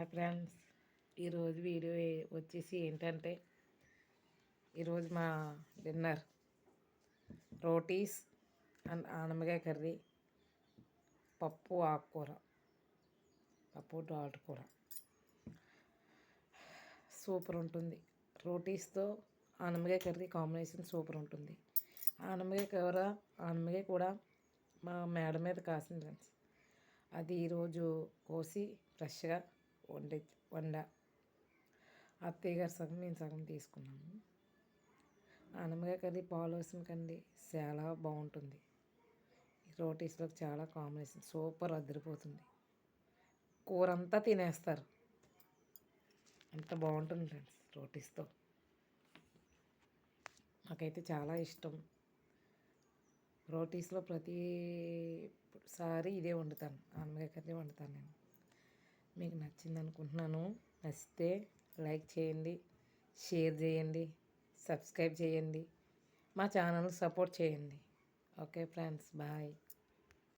Hi friends, ఈరోజు video వచ్చేసి ఏంటంటే ఈరోజు మా డిన్నర్ రోటీస్ అండ్ ఆనమకాయ కర్రీ, పప్పు ఆకుకూర, పప్పు కూర సూపర్ ఉంటుంది. రోటీస్తో ఆనమకాయ కర్రీ కాంబినేషన్ సూపర్ ఉంటుంది. ఆనమకాయ కూడా మా మేడ మీద కాసింది ఫ్రెండ్స్. అది ఈరోజు కోసి ఫ్రెష్గా వండా. అత్తయ్య గారు సగం మేము సగం తీసుకున్నాము. ఆనమకాయ కర్రీ పాలు కండి చాలా బాగుంటుంది. రోటీస్లోకి చాలా కాంబినేషన్ సూపర్ అదిరిపోతుంది. కూర అంతా తినేస్తారు, అంత బాగుంటుంది ఫ్రెండ్స్ రోటీస్తో. నాకైతే చాలా ఇష్టం. రోటీస్లో ప్రతిసారి ఇదే వండుతాను, ఆనమకాయ కర్రీ వండుతాను నేను. మీకు నచ్చింది అనుకుంటున్నాను. నచ్చితే లైక్ చేయండి, షేర్ చేయండి, సబ్స్క్రైబ్ చేయండి, మా ఛానల్ సపోర్ట్ చేయండి. Okay friends, bye.